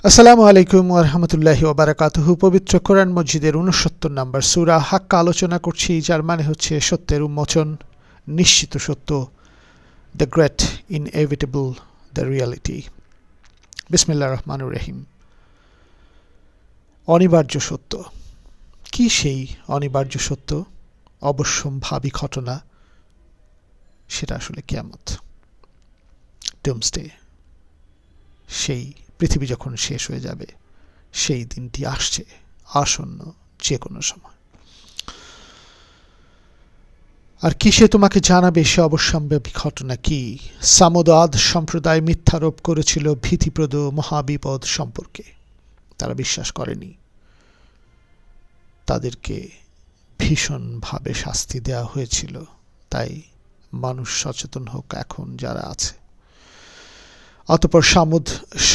আসসালামু আলাইকুম ওয়া রাহমাতুল্লাহি ওয়া বারাকাতুহু। পবিত্র কোরআন মজিদের ৬৯ নম্বর সূরা হাক্কা আলোচনা করছি, যার মানে হচ্ছে সত্যের উন্মোচন, নিশ্চিত সত্য, the great inevitable, the reality. বিসমিল্লাহির রহমানির রহিম। অনিবার্য সত্য। কি সেই অনিবার্য সত্য? অবশ্যম্ভাবী ঘটনা, সেটা আসলে কিয়ামত, ডুমসডে। সেই পৃথিবী যখন শেষ হয়ে যাবে, সেই দিনটি আসছে, আসন্ন, যে কোনো সময়। আর কি সে তোমাকে জানাবে সে অবশ্যম্ভাবী ঘটনা কি? সামুদ আদ সম্প্রদায় মিথ্যারোপ করেছিল ভীতিপ্রদ মহাবিপদ সম্পর্কে। তারা বিশ্বাস করেনি। তাদেরকে ভীষণভাবে শাস্তি দেওয়া হয়েছিল। তাই মানুষ সচেতন হোক এখন যারা আছে। অতঃপর সামুদ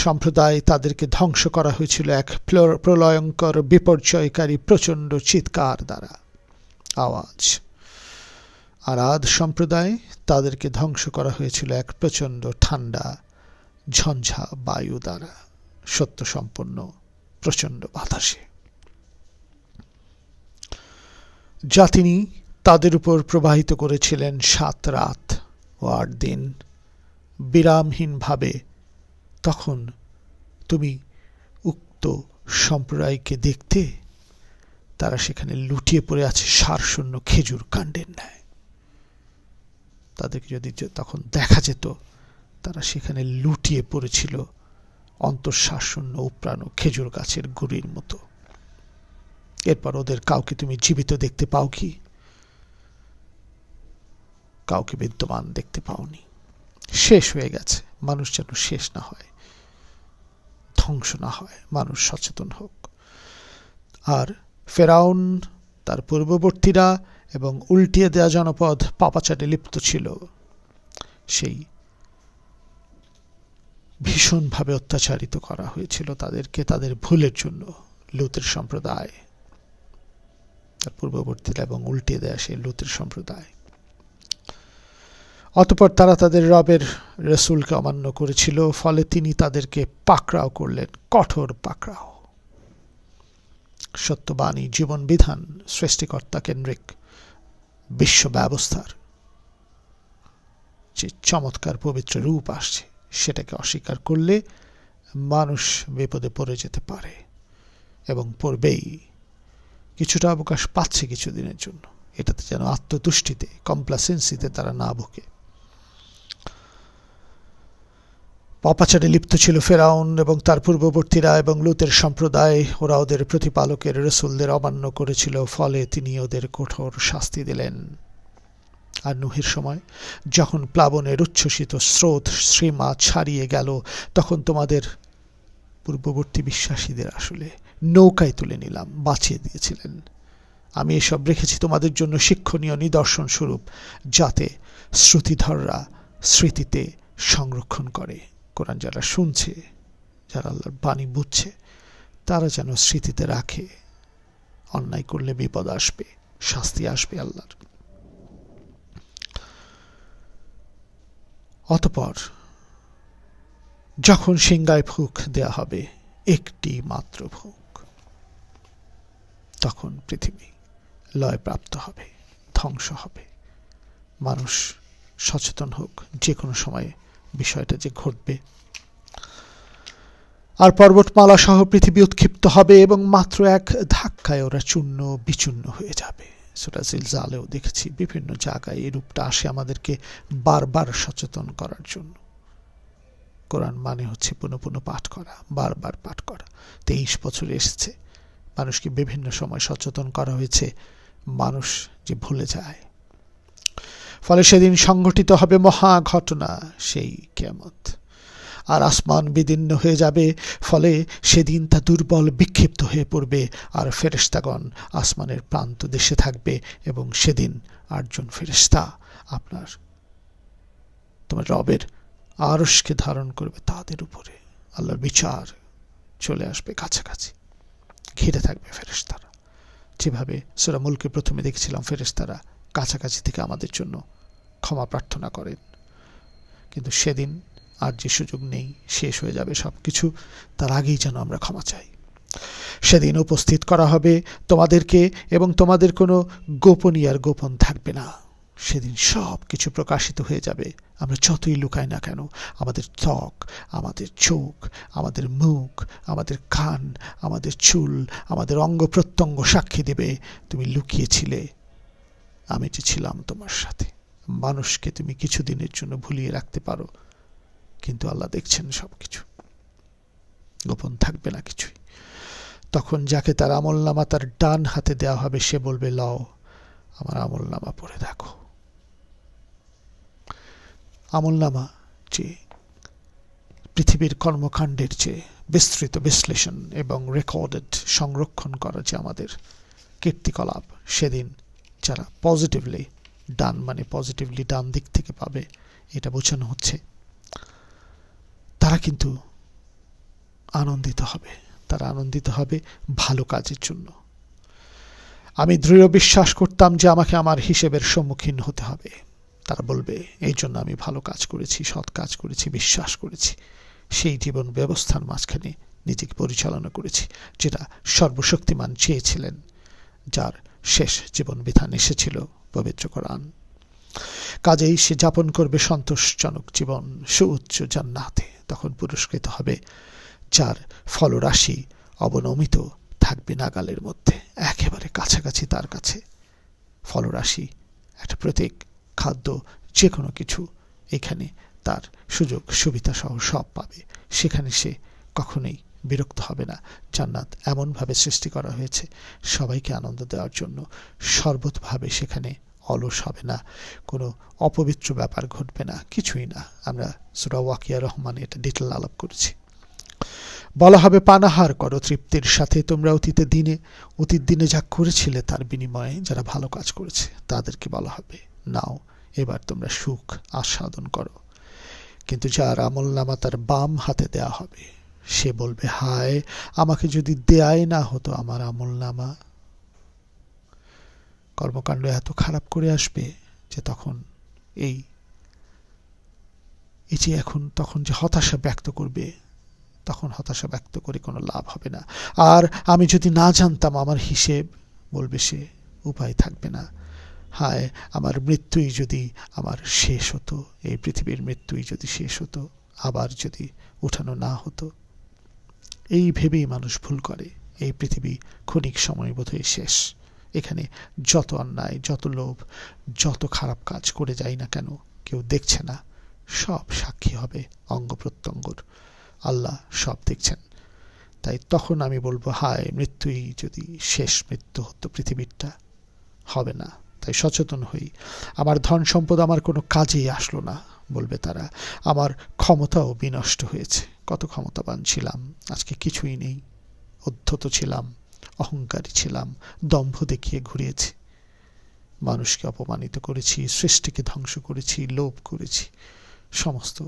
সম্প্রদায়, তাদেরকে ধ্বংস করা হয়েছিল এক প্রলয়ঙ্কর বিপর্যয়কারী প্রচণ্ড চিৎকার দ্বারা, আওয়াজ। আর আদ সম্প্রদায়, তাদেরকে ধ্বংস করা হয়েছিল এক প্রচণ্ড ঠান্ডা ঝঞ্ঝা বায়ু দ্বারা, সত্য সম্পন্ন প্রচণ্ড বাতাসে, যা তিনি তাদের উপর প্রবাহিত করেছিলেন ৭ রাত ও ৮ দিন বিরামহীনভাবে। তখন তুমি উক্ত সম্প্রদায়কে দেখতে, তারা সেখানে লুটিয়ে পড়ে আছে সারশূন্য খেজুর কাণ্ডের ন্যায়। তাদেরকে যদি তখন দেখা যেত, তারা সেখানে লুটিয়ে পড়েছিল অন্তঃশ্বাসশূন্য উপরানো খেজুর গাছের গুঁড়ির মতো। এরপর ওদের কাউকে তুমি জীবিত দেখতে পাও কি? কাউকে বিদ্যমান দেখতে পাওনি। শেষ হয়ে গেছে। মানুষ যেন শেষ না হয়, ধ্বংস না হয়। মানুষ সচেতন হোক। আর ফেরাউন, তার পূর্ববর্তীরা এবং উল্টিয়ে দেয়া জনপদ পাপাচারে লিপ্ত ছিল। সেই ভীষণভাবে অত্যাচারিত করা হয়েছিল তাদেরকে, তাদের ভুলের জন্য। লূতের সম্প্রদায়, তার পূর্ববর্তীরা এবং উল্টিয়ে দেয়া সেই লূতের সম্প্রদায়। অতঃপর তারা তাদের রবের রসুলকে অমান্য করেছিল, ফলে তিনি তাদেরকে পাকড়াও করলেন, কঠোর পাকড়াও। সত্যবাণী, জীবন বিধান, সৃষ্টিকর্তা কেন্দ্রিক বিশ্ব ব্যবস্থার যে চমৎকার পবিত্র রূপ আসছে, সেটাকে অস্বীকার করলে মানুষ বিপদে পড়ে যেতে পারে এবং পড়বেই। কিছুটা অবকাশ পাচ্ছে কিছুদিনের জন্য, এটাতে যেন আত্মতুষ্টিতে, কমপ্লাসেন্সিতে তারা না ভোগে। পাপাচারে লিপ্ত ছিল ফেরাউন এবং তার পূর্ববর্তীরা এবং লূতের সম্প্রদায়। ওরা ওদের প্রতিপালকের রসুলদের অমান্য করেছিল, ফলে তিনি ওদের কঠোর শাস্তি দিলেন। আর নুহের সময় যখন প্লাবনের উচ্ছ্বসিত স্রোত সীমা ছাড়িয়ে গেল, তখন তোমাদের পূর্ববর্তী বিশ্বাসীদের আসলে নৌকায় তুলে নিলাম, বাঁচিয়ে দিয়েছিলেন। আমি এসব রেখেছি তোমাদের জন্য শিক্ষণীয় নিদর্শন স্বরূপ, যাতে শ্রুতিধররা স্মৃতিতে সংরক্ষণ করে। কোরআন যারা শুনছে, যারা আল্লাহর বাণী বুঝছে, তারা যেন স্মৃতিতে রাখে। অন্যায় করলে বিপদ আসবে, শাস্তি আসবে আল্লাহর। অতঃপর যখন সিংহায় ফুঁক দেয়া হবে, একটি মাত্র ফুঁক, তখন পৃথিবী লয়প্রাপ্ত হবে, ধ্বংস হবে। মানুষ সচেতন হোক, যে কোনো সময়ে বিষয়টা যে ঘটবে। আর পর্বতমালা সহ পৃথিবী উৎক্ষিপ্ত হবে এবং মাত্র এক ধাক্কায় ওরা চূর্ণ বিচূর্ণ হয়ে যাবে। সূরা জিলজালেও দেখেছি, বিভিন্ন জায়গায় এই রূপটা আসে আমাদেরকে বারবার সচেতন করার জন্য। কোরআন মানে হচ্ছে পুনঃ পুনঃ পাঠ করা, বারবার পাঠ করা। 23 বছরে এসেছে, মানুষকে বিভিন্ন সময় সচেতন করা হয়েছে, মানুষ যে ভুলে যায়। ফলে সেদিন সংঘটিত হবে মহা ঘটনা, সেই কিয়ামত। আর আসমান বিদীর্ণ হয়ে যাবে, ফলে সেদিন তা দুর্বল বিক্ষিপ্ত হয়ে পড়বে। আর ফেরেশতাগণ আসমানের প্রান্ত দেশে থাকবে, এবং সেদিন 8 জন ফেরেশতা তোমার রবের আরশকে ধারণ করবে তাদের উপরে। আল্লাহর বিচার চলে আসবে কাছাকাছি, ঘিরে থাকবে ফেরেশতারা। যেভাবে সূরা মুলকে প্রথমে দেখেছিলাম, ফেরেশতারা কাছাকাছি থেকে আমাদের জন্য ক্ষমা প্রার্থনা করেন। কিন্তু সেদিন আর যে সুযোগ নেই, শেষ হয়ে যাবে সব কিছু, তার আগেই যেন আমরা ক্ষমা চাই। সেদিন উপস্থিত করা হবে তোমাদেরকে, এবং তোমাদের কোনো গোপনীয় আর গোপন থাকবে না। সেদিন সব কিছু প্রকাশিত হয়ে যাবে। আমরা যতই লুকাই না কেন, আমাদের ত্বক, আমাদের চোখ, আমাদের মুখ, আমাদের কান, আমাদের চুল, আমাদের অঙ্গ প্রত্যঙ্গ সাক্ষী দেবে, তুমি লুকিয়েছিলে, আমি যে ছিলাম তোমার সাথে। মানুষকে তুমি কিছুদিনের জন্য ভুলিয়ে রাখতে পারো, কিন্তু আল্লাহ দেখছেন সব কিছু, গোপন থাকবে না কিছুই। তখন যাকে তার আমলনামা তার ডান হাতে দেওয়া হবে, সে বলবে, লও আমার আমলনামা পড়ে দেখো। আমলনামা যে পৃথিবীর কর্মকাণ্ডের যে বিস্তৃত বিশ্লেষণ এবং রেকর্ডেড সংরক্ষণ করা যে আমাদের কীর্তিকলাপ, সেদিন যারা পজিটিভলি ডান, মানে পজিটিভলি ডান দিক থেকে পাবে, এটা বোঝানো হচ্ছে, তারা কিন্তু আনন্দিত হবে। তারা আনন্দিত হবে ভালো কাজের জন্য। আমি দৃঢ় বিশ্বাস করতাম যে আমাকে আমার হিসেবের সম্মুখীন হতে হবে। তারা বলবে, এই জন্য আমি ভালো কাজ করেছি, সৎ কাজ করেছি, বিশ্বাস করেছি, সেই জীবন ব্যবস্থার মাঝখানে নিজেকে পরিচালনা করেছি, যেটা সর্বশক্তিমান চেয়েছিলেন, যার শেষ জীবন বিধান এসেছিল পবিত্র কোরআন। কাজেই সে যাপন করবে সন্তোষজনক জীবন সুউচ্চ জান্নাতে। তখন পুরস্কৃত হবে যার ফলরাশি অবনমিত থাকবে নাগালের মধ্যে, একেবারে কাছাকাছি তার কাছে। ফলরাশি একটা প্রতীক, খাদ্য, যে কোনো কিছু এখানে তার সুযোগ সুবিধা সহ সব পাবে। সেখানে সে কখনোই বিরক্ত হবে না। জান্নাত এমনভাবে সৃষ্টি করা হয়েছে সবাইকে আনন্দ দেওয়ার জন্য। সর্বতভাবে সেখানে অলস হবে না, কোনো অপবিত্র ব্যাপার ঘটবে না, কিছুই না। আমরা সূরা ওয়াকিয়া রহমানে এটা ডিটেল আলাপ করেছি। বলা হবে, পানাহার করো তৃপ্তির সাথে তোমরা অতীত দিনে যা করেছিলে তার বিনিময়ে যারা ভালো কাজ করেছে তাদেরকে বলা হবে, নাও এবার তোমরা সুখ আস্বাদন করো। কিন্তু যার আমলনামা তার বাম হাতে দেয়া হবে, সে বলবে, হায় আমাকে যদি দেয়াই না হতো আমার আমলনামা। কর্মকাণ্ড এত খারাপ করে আসবে যে তখন তখন যে হতাশা ব্যক্ত করবে, তখন হতাশা ব্যক্ত করে কোনো লাভ হবে না। আর আমি যদি না জানতাম আমার হিসেব, বলবে সে, উপায় থাকবে না। হায় আমার মৃত্যুই যদি আমার শেষ হতো, এই পৃথিবীর মৃত্যুই যদি শেষ হতো, আবার যদি উঠানো না হতো। এই ভেবেই মানুষ ভুল করে। এই পৃথিবী ক্ষণিক সময় বোধহয় শেষ। এখানে যত অন্যায়, যত লোভ, যত খারাপ কাজ করে যাই না কেন, কেউ দেখছে না, সব সাক্ষী হবে অঙ্গ প্রত্যঙ্গর। আল্লাহ সব দেখছেন। তাই তখন আমি বলবো, হায় মৃত্যুই যদি শেষ মৃত্যু হতো পৃথিবীরটা, হবে না। তাই সচেতন হই। আমার ধন সম্পদ আমার কোনো কাজেই আসলো না, বলবে তারা। আমার ক্ষমতাও বিনষ্ট হয়েছে। কত ক্ষমতাবান ছিলাম, আজকে কিছুই নেই। উদ্ধত ছিলাম, অহংকারী ছিলাম, দম্ভ দেখিয়ে ঘুরিয়েছি, মানুষকে অপমানিত করেছি, সৃষ্টিকে ধ্বংস করেছি, লোভ করেছি, সমস্ত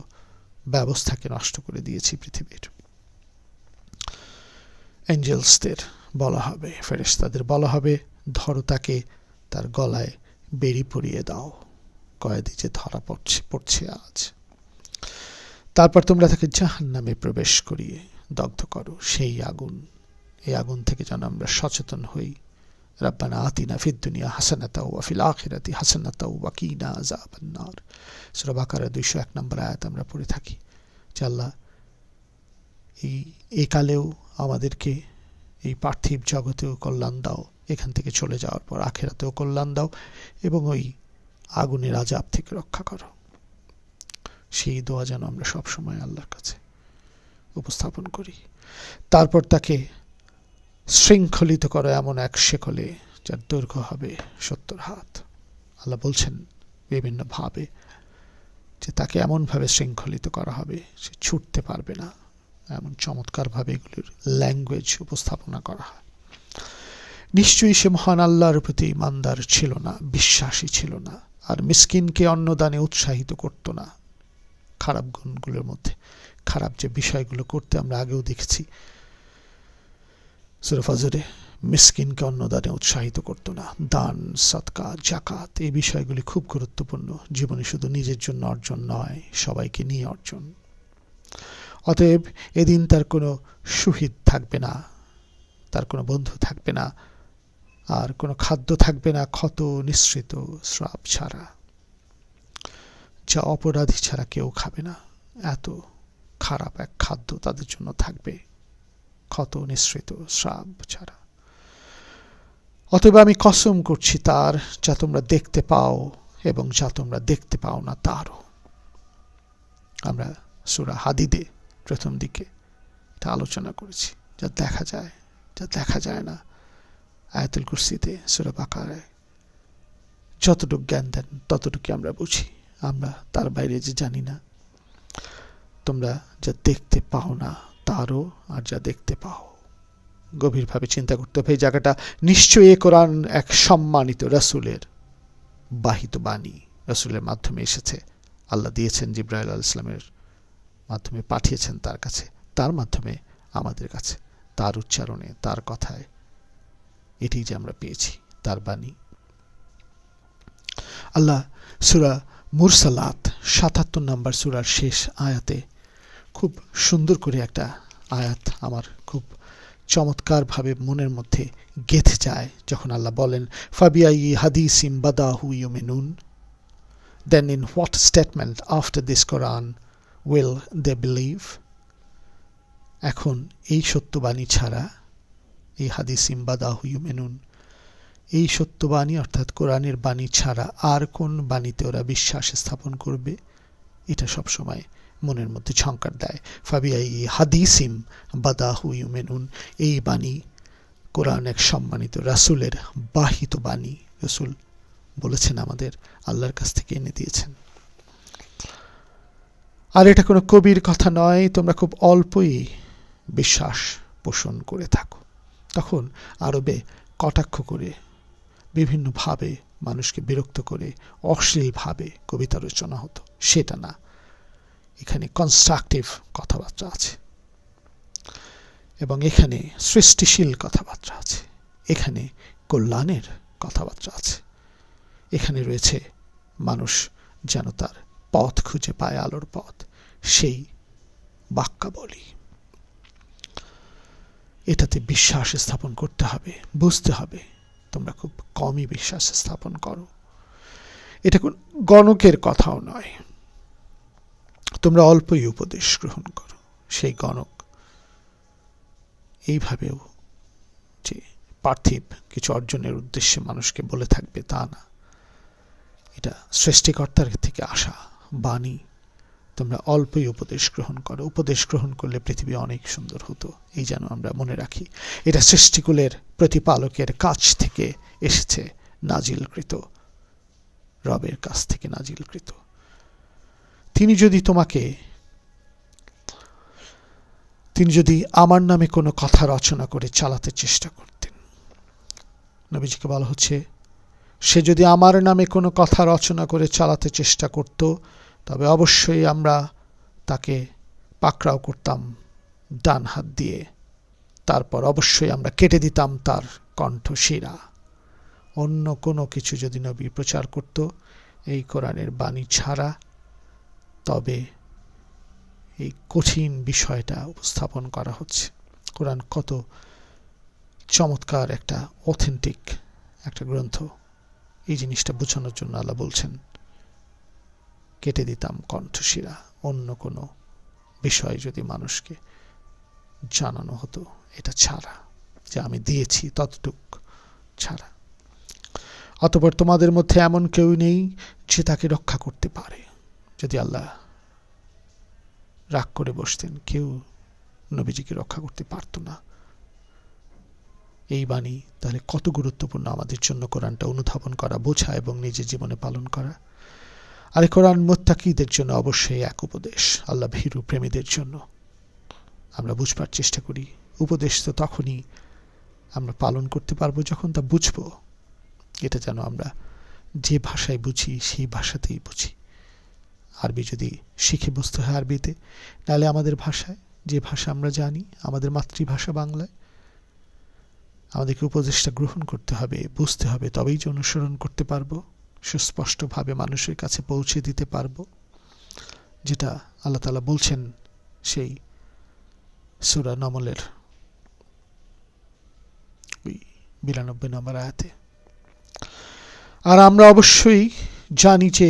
ব্যবস্থাকে নষ্ট করে দিয়েছি পৃথিবীর। এঞ্জেলসদের বলা হবে, ফেরেশতাদের বলা হবে, ধরো তাকে, তার গলায় বেড়ি পরিয়ে দাও, কয়েদি যে ধরা পড়ছে আজ। তারপর তোমরা তাকে জাহান্নামে প্রবেশ করিয়ে দগ্ধ করো, সেই আগুন। এই আগুন থেকে যেন আমরা সচেতন হই। রাব্বানা আতিনা ফিদ দুনিয়া হাসানাতাও ওয়া ফিল আখিরাতি হাসানাতাও ওয়া কিনা আযাবান নার। সূরা বাকারা 201 নম্বর আয়াত আমরা পড়ে থাকি যে আল্লাহ এই কালেও আমাদেরকে এই পার্থিব জগতেও কল্যাণ দাও, এখান থেকে চলে যাওয়ার পর আখিরাতেও কল্যাণ দাও, এবং ওই আগুনের আযাব থেকে রক্ষা করো। সেই দোয়া যেন আমরা সবসময় আল্লাহর কাছে উপস্থাপন করি। তারপর তাকে শৃঙ্খলিত করো এমন এক শেকলে যার দৈর্ঘ্য হবে 70 হাত। আল্লাহ বলছেন বিভিন্ন ভাবে যে তাকে এমনভাবে শৃঙ্খলিত করা হবে সে ছুটতে পারবে না। এমন চমৎকারভাবে এগুলির ল্যাঙ্গুয়েজ উপস্থাপনা করা হয়। নিশ্চয়ই সে মহান আল্লাহর প্রতি ইমানদার ছিল না, বিশ্বাসী ছিল না, আর মিসকিনকে অন্নদানে উৎসাহিত করত না। খারাপ গুণগুলোর মধ্যে খারাপ যে বিষয়গুলো করতে আমরা আগেও দেখেছি সূরা ফাজরে, মিসকিনকে অন্নদানে উৎসাহিত করত না। দান, সদকা, জাকাত, এই বিষয়গুলি খুব গুরুত্বপূর্ণ। জীবনে শুধু নিজের জন্য অর্জন নয়, সবাইকে নিয়ে অর্জন। অতএব এদিন তার কোনো সুহৃদ থাকবে না, তার কোনো বন্ধু থাকবে না, আর কোনো খাদ্য থাকবে না ক্ষত নিঃসৃত শ্রাপ ছাড়া, যা অপরাধী ছাড়া কেউ খাবে না। এত খারাপ এক খাদ্য তাদের জন্য থাকবে, ক্ষত নিঃসৃত শ্রাপ ছাড়া। অতএব আমি কসম করছি তার, যা তোমরা দেখতে পাও এবং যা তোমরা দেখতে পাও না তারও। আমরা সূরা হাদিদে প্রথম দিকে এটা আলোচনা করেছি, যা দেখা যায়, যা দেখা যায় না। আয়াতুল কুরসিতে, সূরা বাকারায় যতটুকু জ্ঞান দেন ততটুকু আমরা বুঝি, আমরা তার বাইরে যে জানি না। তোমরা যা দেখতে পাও না তারও, আর যা দেখতে পাও। গভীরভাবে চিন্তা করতে হবে এই জায়গাটা। নিশ্চয়ই কোরআন এক সম্মানিত রাসূলের বাহিত বাণী, রাসূলের মাধ্যমে এসেছে। আল্লাহ দিয়েছেন, জিবরাইল আলাইহিস সালামের মাধ্যমে পাঠিয়েছেন তার কাছে, তার মাধ্যমে আমাদের কাছে, তার উচ্চারণে, তার কথায় এটি যে আমরা পেয়েছি, তার বাণী। আল্লাহ সূরা মুরসালাত ৭৭ নম্বর সূরার শেষ আয়াতে খুব সুন্দর করে একটা আয়াত আমার খুব চমৎকারভাবে মনের মধ্যে গেঁথে যায়, যখন আল্লাহ বলেন, ফাবিআই হাদিসিম বাদাহু ইউমিনুন, then in what statement after this Quran will they believe. এখন এই সত্যবাণী ছাড়া, এই হাদিসিম বাদাহু ইউমিনুন, এই সত্যবাণী অর্থাৎ কোরআনের বাণী ছাড়া আর কোন বাণীতে ওরা বিশ্বাস স্থাপন করবে? এটা সবসময় মনের মধ্যে ঝংকার দেয়। ফাবিআই হাদিসিম বাদাহু ইউমিনুন, এই বাণী কোরআন এক সম্মানিত রাসূলের বাহিত বাণী। রাসূল বলেছেন আমাদের, আল্লাহর কাছ থেকে এনে দিয়েছেন। আর এটা কোনো কবির কথা নয়, তোমরা খুব অল্পই বিশ্বাস পোষণ করে থাকো। তখন আরবে কটাক্ষ করে, বিভিন্নভাবে মানুষকে বিরক্ত করে, অশ্লীলভাবে কবিতা রচনা হতো, সেটা না। এখানে কনস্ট্রাকটিভ কথাবার্তা আছে, এবং এখানে সৃষ্টিশীল কথাবার্তা আছে, এখানে কল্যাণের কথাবার্তা আছে, এখানে রয়েছে মানুষ যেন তার পথ খুঁজে পায়, আলোর পথ, সেই বাক্যাবলী। এটাতে বিশ্বাস স্থাপন করতে হবে, বুঝতে হবে। তোমরা খুব কমই বিশ্বাস স্থাপন করো। এটা কোন গণকের কথাও নয়। তোমরা অল্পই উপদেশ গ্রহণ করো। সেই গণক এইভাবেও যে পার্থিব কিছু অর্জনের উদ্দেশ্যে মানুষকে বলে থাকবে তা না। এটা সৃষ্টিকর্তার থেকে আসা বাণী। তোমরা অল্পই উপদেশ গ্রহণ করো। উপদেশ গ্রহণ করলে পৃথিবী অনেক সুন্দর হতো, এই যেন আমরা মনে রাখি। এটা সৃষ্টিকুলের প্রতিপালকের কাছ থেকে এসেছে, নাজিলকৃত, রবের কাছ থেকে নাজিলকৃত। তিনি যদি আমার নামে কোনো কথা রচনা করে চালাতে চেষ্টা করতেন, নবীজিকে বলা হচ্ছে, সে যদি আমার নামে কোনো কথা রচনা করে চালাতে চেষ্টা করত, তবে অবশ্যই আমরা তাকে পাকড়াও করতাম ডান হাত দিয়ে, তারপর অবশ্যই আমরা কেটে দিতাম তার কণ্ঠশিরা। অন্য কোনো কিছু যদি নবী প্রচার করত এই কোরআনের বাণী ছাড়া, তবে এই কঠিন বিষয়টা উপস্থাপন করা হচ্ছে। কোরআন কত চমৎকার একটা অথেন্টিক একটা গ্রন্থ, এই জিনিসটা বোঝানোর জন্য আল্লাহ বলছেন, কেটে দিতাম কণ্ঠশিরা। অন্য কোনো বিষয় যদি মানুষকে জানানো হতো এটা ছাড়া, যে আমি দিয়েছি ততটুক ছাড়া। অতঃপর তোমাদের মধ্যে এমন কেউ নেই যে তাকে রক্ষা করতে পারে। যদি আল্লাহ রাগ করে বসতেন, কেউ নবীজিকে রক্ষা করতে পারত না। এই বাণী তাহলে কত গুরুত্বপূর্ণ আমাদের জন্য কোরআনটা অনুধাবন করা, বোঝা এবং নিজের জীবনে পালন করা। আর এই কোরআন মুত্তাকিদের জন্য অবশ্যই এক উপদেশ, আল্লাহ ভীরু প্রেমীদের জন্য। আমরা বুঝবার চেষ্টা করি। উপদেশ তো তখনই আমরা পালন করতে পারবো যখন তা বুঝবো। এটা যেন আমরা যে ভাষায় বুঝি সেই ভাষাতেই বুঝি। আরবি যদি শিখে বুঝতে হয় আরবিতে, নাহলে আমাদের ভাষায়, যে ভাষা আমরা জানি, আমাদের মাতৃভাষা বাংলায়, আমাদেরকে উপদেশটা গ্রহণ করতে হবে, বুঝতে হবে, তবেই যে অনুসরণ করতে পারবো, সুস্পষ্টভাবে মানুষের কাছে পৌঁছে দিতে পারবো। যেটা আল্লাহ তাআলা বলছেন সেই সূরা নমলের 92 নম্বর আয়াতে। আর আমরা অবশ্যই জানি যে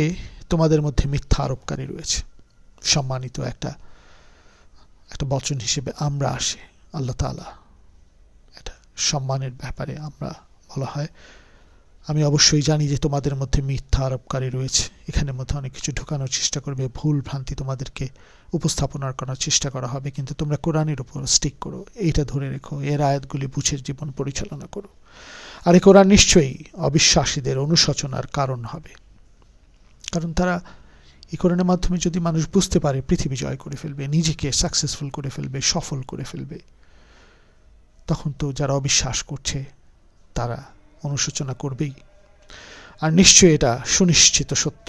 তোমাদের মধ্যে মিথ্যা আরোপকারী রয়েছে। সম্মানিত একটা বচন হিসেবে আমরা আসে আল্লাহ তাআলা, এটা সম্মানের ব্যাপারে আমরা বলা হয়। আমি অবশ্যই জানি যে তোমাদের মধ্যে মিথ্যা আরোপকারী রয়েছে। এখানের মধ্যে অনেক কিছু ঢোকানোর চেষ্টা করবে, ভুল ভ্রান্তি তোমাদেরকে উপস্থাপনা করার চেষ্টা করা হবে, কিন্তু তোমরা কোরআনের উপর স্টিক করো, এইটা ধরে রেখো, এর আয়াতগুলি বুঝে জীবন পরিচালনা করো। আর এই কোরআন নিশ্চয়ই অবিশ্বাসীদের অনুশোচনার কারণ হবে, কারণ তারা এই কোরআনের মাধ্যমে যদি মানুষ বুঝতে পারে পৃথিবী জয় করে ফেলবে, নিজেকে সাকসেসফুল করে ফেলবে, সফল করে ফেলবে, তখন তো যারা অবিশ্বাস করছে তারা অনুশোচনা করবেই। আর নিশ্চয়ই এটা সুনিশ্চিত সত্য,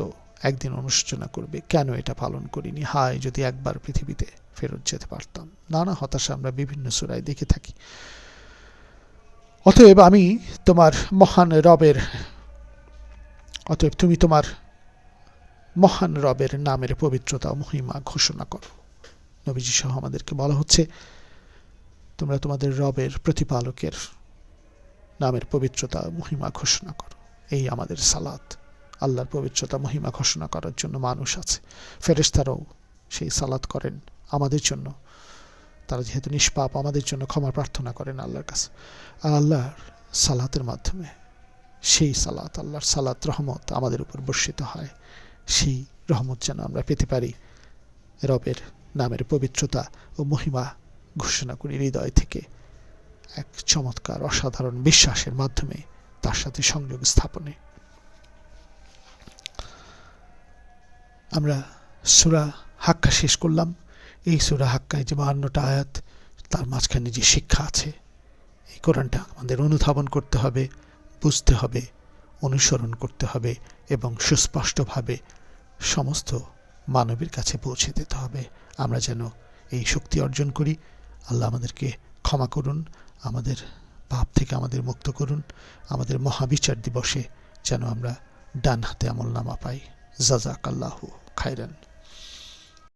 একদিন অনুশোচনা করবে, কেন এটা পালন করিনি, হায় যদি একবার পৃথিবীতে ফেরত যেতে পারতাম। নানা হতাশা আমরা বিভিন্ন সূরায় দেখে থাকি। অতএব তুমি তোমার মহান রবের নামের পবিত্রতা ও মহিমা ঘোষণা করো। নবীজি সহ আমাদেরকে বলা হচ্ছে তোমরা তোমাদের রবের প্রতিপালকের নামের পবিত্রতা মহিমা ঘোষণা করো। এই আমাদের সালাত, আল্লাহর পবিত্রতা মহিমা ঘোষণা করার জন্য মানুষ আছে। ফেরেশতারাও সেই সালাত করেন আমাদের জন্য, তারা যেহেতু নিষ্পাপ আমাদের জন্য ক্ষমা প্রার্থনা করেন আল্লাহর কাছে। আর আল্লাহর সালাতের মাধ্যমে সেই সালাত, আল্লাহর সালাত রহমত আমাদের উপর বর্ষিত হয়। সেই রহমত যেন আমরা পেতে পারি। রবের নামের পবিত্রতা ও মহিমা ঘোষণা করি হৃদয় থেকে, এক চমৎকার অসাধারণ বিশ্বাসের মাধ্যমে তার সাথে সংযোগ স্থাপনে। আমরা সূরা হাক্কা শেষ করলাম। এই সূরা হাক্কায় যে 52টা আয়াত, তার মাঝখানে যে শিক্ষা আছে, এই কোরআনটা আমাদের অনুধাবন করতে হবে, বুঝতে হবে, অনুসরণ করতে হবে এবং সুস্পষ্টভাবে সমস্ত মানবের কাছে পৌঁছে দিতে হবে। আমরা যেন এই শক্তি অর্জন করি। আল্লাহ আমাদেরকে ক্ষমা করুন, আমাদের পাপ থেকে আমাদের মুক্ত করুন। আমাদের মহাবিচার দিবসে যেন আমরা ডান হাতে আমলনামা পাই। জাযাকাল্লাহু খায়রান।